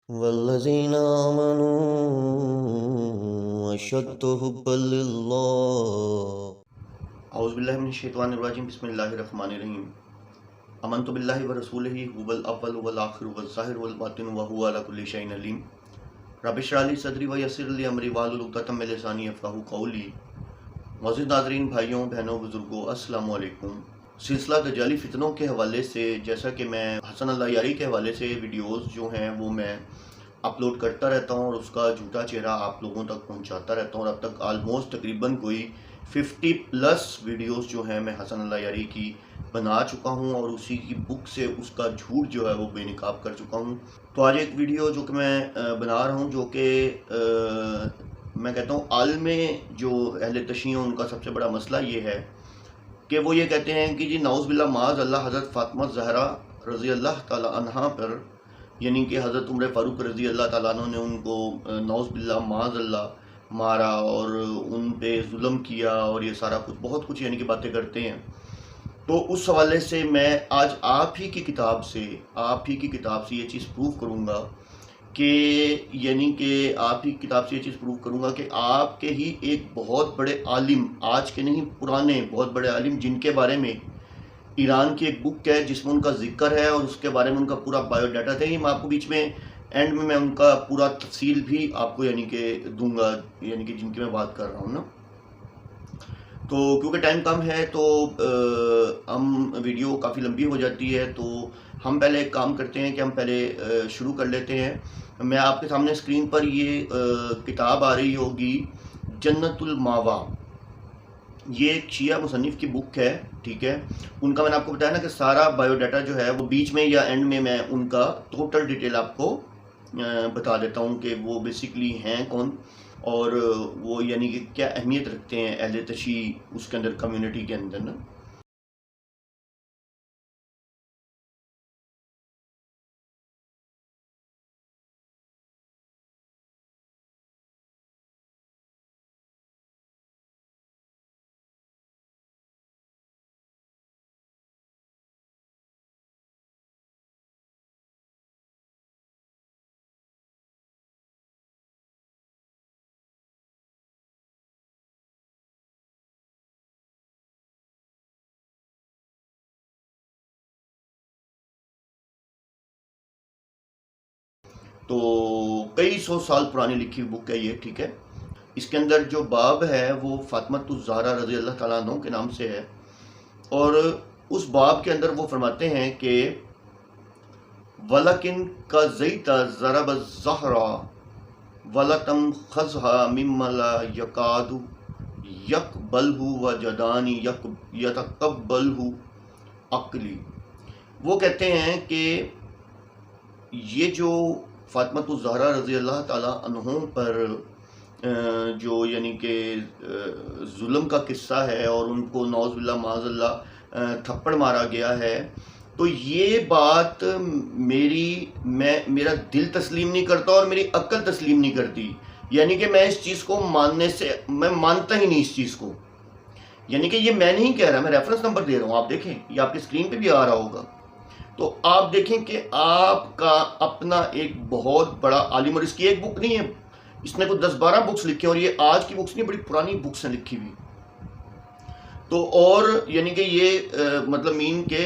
والذين آمنوا أشد حبا لله اعوذ باللہ من الشیطان الرجیم بسم اللہ الرحمن الرحیم آمنت باللہ ورسولہ هو الاول والآخر والظاہر والباطن وهو على كل شيء علیم رب اشرح لي صدری ویسر لي امری واحلل عقدۃ من لسانی یفقہوا قولی۔ معزز ناظرین، بھائیوں، بہنوں، بزرگوں، السلام علیکم۔ سلسلہ دجالی فتنوں کے حوالے سے جیسا کہ میں حسن اللہ یاری کے حوالے سے ویڈیوز جو ہیں وہ میں اپلوڈ کرتا رہتا ہوں اور اس کا جھوٹا چہرہ آپ لوگوں تک پہنچاتا رہتا ہوں، اور اب تک آلموسٹ تقریباً کوئی 50+ ویڈیوز جو ہیں میں حسن اللہ یاری کی بنا چکا ہوں اور اسی کی بک سے اس کا جھوٹ جو ہے وہ بے نقاب کر چکا ہوں۔ تو آج ایک ویڈیو جو کہ میں بنا رہا ہوں، جو کہ میں کہتا ہوں عالم جو اہل تشیع ان کا سب سے بڑا مسئلہ یہ ہے کہ وہ یہ کہتے ہیں کہ جی نعوذ باللہ معاذ اللہ حضرت فاطمہ زہرا رضی اللہ تعالی عنہا پر، یعنی کہ حضرت عمر فاروق رضی اللہ تعالیٰ عنہ نے ان کو نعوذ باللہ معاذ اللہ مارا اور ان پہ ظلم کیا اور یہ سارا کچھ بہت کچھ یعنی کہ باتیں کرتے ہیں۔ تو اس حوالے سے میں آج آپ ہی کی کتاب سے یہ چیز پروف کروں گا کہ یعنی کہ آپ ہی کتاب سے یہ چیز پروف کروں گا کہ آپ کے ہی ایک بہت بڑے عالم، آج کے نہیں پرانے بہت بڑے عالم، جن کے بارے میں ایران کی ایک بک ہے جس میں ان کا ذکر ہے اور اس کے بارے میں ان کا پورا بایو ڈیٹا تھا، یہ میں آپ کو بیچ میں اینڈ میں ان کا پورا تفصیل بھی آپ کو یعنی کہ دوں گا، یعنی کہ جن کی میں بات کر رہا ہوں نا۔ تو کیونکہ ٹائم کم ہے تو ہم ویڈیو کافی لمبی ہو جاتی ہے، تو ہم پہلے ایک کام کرتے ہیں کہ ہم پہلے شروع کر لیتے ہیں۔ میں آپ کے سامنے اسکرین پر یہ کتاب آ رہی ہوگی، جنت الماوا، یہ ایک شیعہ مصنف کی بک ہے، ٹھیک ہے۔ ان کا میں نے آپ کو بتایا نا کہ سارا بایو ڈیٹا جو ہے وہ بیچ میں یا اینڈ میں ان کا ٹوٹل ڈیٹیل آپ کو بتا دیتا ہوں کہ وہ بیسیکلی ہیں کون اور وہ یعنی کہ کیا اہمیت رکھتے ہیں اہل تشیع اس کے اندر، کمیونٹی کے اندر نا۔ تو کئی سو سال پرانی لکھی ہوئی بک ہے یہ، ٹھیک ہے۔ اس کے اندر جو باب ہے وہ فاطمہ الزہرا رضی اللہ تعالیٰ عنہ کے نام سے ہے، اور اس باب کے اندر وہ فرماتے ہیں کہ وَلَكِنْ كَزَيْتَ ضَرَبَ الزَّهْرَ وَلَتَمْ خَزْهَا مِمَّا لَا يَكَادُ يَقْبَلْهُ وَجَدَانِ يَتَقَبَّلْهُ عَقْلِي۔ وہ کہتے ہیں کہ یہ جو فاطمہ الزہرا رضی اللہ تعالیٰ عنہ پر جو یعنی کہ ظلم کا قصہ ہے اور ان کو نعوذ باللہ معاذ اللہ تھپڑ مارا گیا ہے، تو یہ بات میرا دل تسلیم نہیں کرتا اور میری عقل تسلیم نہیں کرتی، یعنی کہ میں اس چیز کو میں مانتا ہی نہیں اس چیز کو، یعنی کہ یہ میں نہیں کہہ رہا، میں ریفرنس نمبر دے رہا ہوں، آپ دیکھیں یہ آپ کی اسکرین پہ بھی آ رہا ہوگا۔ تو آپ دیکھیں کہ آپ کا اپنا ایک بہت بڑا عالم، اور اس کی ایک بک نہیں ہے، اس نے کوئی 10-12 بکس لکھی ہیں، اور یہ آج کی بکس نہیں، بڑی پرانی بکس ہیں لکھی ہوئی۔ تو اور یعنی کہ یہ مطلب مین کے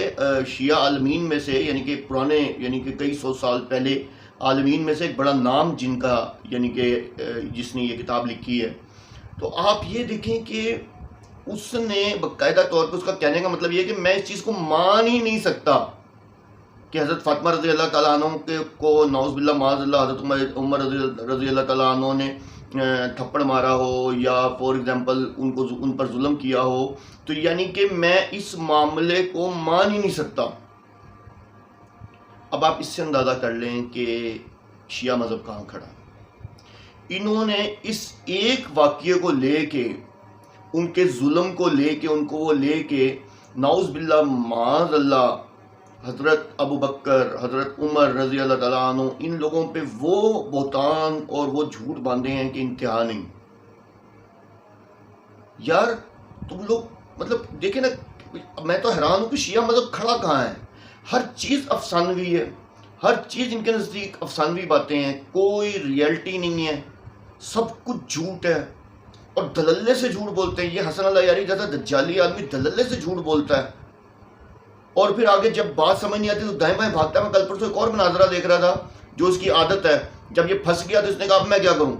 شیعہ عالمین میں سے، یعنی کہ پرانے یعنی کہ کئی سو سال پہلے عالمین میں سے ایک بڑا نام جن کا یعنی کہ جس نے یہ کتاب لکھی ہے۔ تو آپ یہ دیکھیں کہ اس نے باقاعدہ طور پہ، اس کا کہنے کا مطلب یہ ہے کہ میں اس چیز کو مان ہی نہیں سکتا کہ حضرت فاطمہ رضی اللہ تعالیٰ عنہ کو نعوذ باللہ معاذ اللہ حضرت عمر رضی اللہ تعالیٰ عنہ نے تھپڑ مارا ہو یا فور ایگزامپل ان پر ظلم کیا ہو، تو یعنی کہ میں اس معاملے کو مان ہی نہیں سکتا۔ اب آپ اس سے اندازہ کر لیں کہ شیعہ مذہب کہاں کھڑا۔ انہوں نے اس ایک واقعے کو لے کے، ان کے ظلم کو لے کے، ان کو وہ لے کے نعوذ باللہ معاذ اللہ حضرت ابو بکر، حضرت عمر رضی اللہ تعالیٰ عنہ، ان لوگوں پہ وہ بہتان اور وہ جھوٹ باندھے ہیں کہ انتہا نہیں۔ یار تم لوگ مطلب دیکھیں نا، میں تو حیران ہوں کہ شیعہ مذہب کھڑا کہاں ہے۔ ہر چیز افسانوی ہے، ہر چیز ان کے نزدیک افسانوی باتیں ہیں، کوئی ریئلٹی نہیں ہے، سب کچھ جھوٹ ہے، اور دللے سے جھوٹ بولتے ہیں۔ یہ حسن اللہ یاری جیسا دجالی آدمی دللے سے جھوٹ بولتا ہے، اور پھر آگے جب بات سمجھ نہیں آتی تو دائیں بائیں بھاگتا ہے۔ میں کل پرسوں ایک اور مناظرہ دیکھ رہا تھا جو اس کی عادت ہے، جب یہ پھنس گیا تو اس نے کہا اب میں کیا کروں،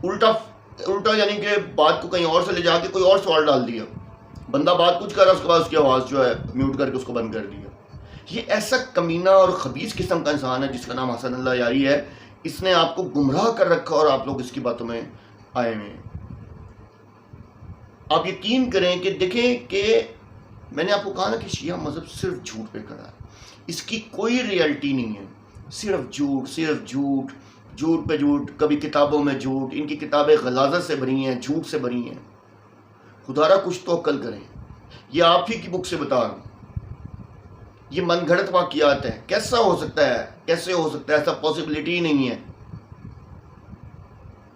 الٹا یعنی کہ بات کو کہیں اور سے لے جا کے کوئی اور سوال ڈال دیا۔ بندہ بات کچھ کر رہا، اس کے بعد اس کی آواز جو ہے میوٹ کر کے اس کو بند کر دیا۔ یہ ایسا کمینہ اور خبیث قسم کا انسان ہے جس کا نام حسن اللہ یاری ہے۔ اس نے آپ کو گمراہ کر رکھا اور آپ لوگ اس کی باتوں میں آئے ہوئے ہیں۔ آپ یقین کریں کہ دیکھیں کہ میں نے آپ کو کہا نا کہ شیعہ مذہب صرف جھوٹ پہ کھڑا ہے، اس کی کوئی ریئلٹی نہیں ہے، صرف جھوٹ جھوٹ پہ جھوٹ، کبھی کتابوں میں جھوٹ، ان کی کتابیں غلاظت سے بھری ہیں، جھوٹ سے بھری ہیں۔ خدا را کچھ تو عقل کریں، یہ آپ ہی کی بک سے بتا رہا ہوں، یہ من گھڑت واقعات ہیں۔ کیسے ہو سکتا ہے، ایسا پاسبلٹی ہی نہیں ہے۔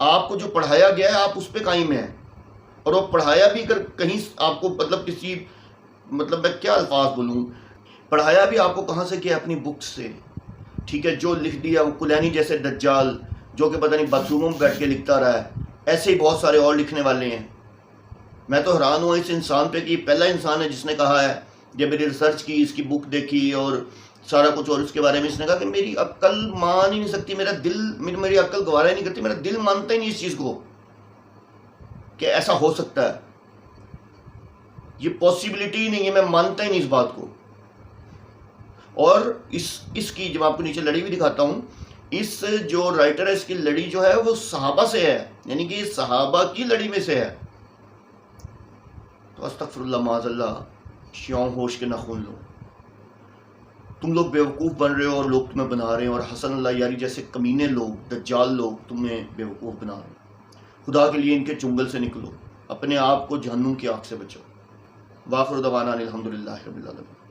آپ کو جو پڑھایا گیا ہے آپ اس پہ قائم ہیں، اور وہ پڑھایا بھی اگر کہیں آپ کو میں کیا الفاظ بولوں، پڑھایا بھی آپ کو کہاں سے کیا، اپنی بک سے، ٹھیک ہے۔ جو لکھ دیا وہ کلینی جیسے دجال جو کہ پتہ نہیں باتھ روموں میں بیٹھ کے لکھتا رہا ہے، ایسے ہی بہت سارے اور لکھنے والے ہیں۔ میں تو حیران ہوا اس انسان پہ کہ یہ پہلا انسان ہے جس نے کہا ہے، جب میری ریسرچ کی، اس کی بک دیکھی اور سارا کچھ، اور اس کے بارے میں اس نے کہا کہ میری عقل مان ہی نہیں سکتی، میری عقل گوارا ہی نہیں کرتی، میرا دل مانتا ہی نہیں اس چیز کو کہ ایسا ہو سکتا ہے، یہ پاسبلٹی ہی نہیں ہے، میں مانتا ہی نہیں اس بات کو۔ اور اس کی جب آپ کو نیچے لڑی بھی دکھاتا ہوں، اس جو رائٹر ہے اس کی لڑی جو ہے وہ صحابہ سے ہے، یعنی کہ یہ صحابہ کی لڑی میں سے ہے۔ تو استغفر اللہ معاذ اللہ، شیعوں ہوش کے نہ خون لو، تم لوگ بیوقوف بن رہے ہو اور لوگ تمہیں بنا رہے ہیں، اور حسن اللہ یاری جیسے کمینے لوگ، دجال لوگ تمہیں بیوقوف بنا رہے ہیں۔ خدا کے لیے ان کے چنگل سے نکلو، اپنے آپ کو جہنم کی آگ سے بچاؤ۔ واخر دعوانا الحمدللہ رب العالمین۔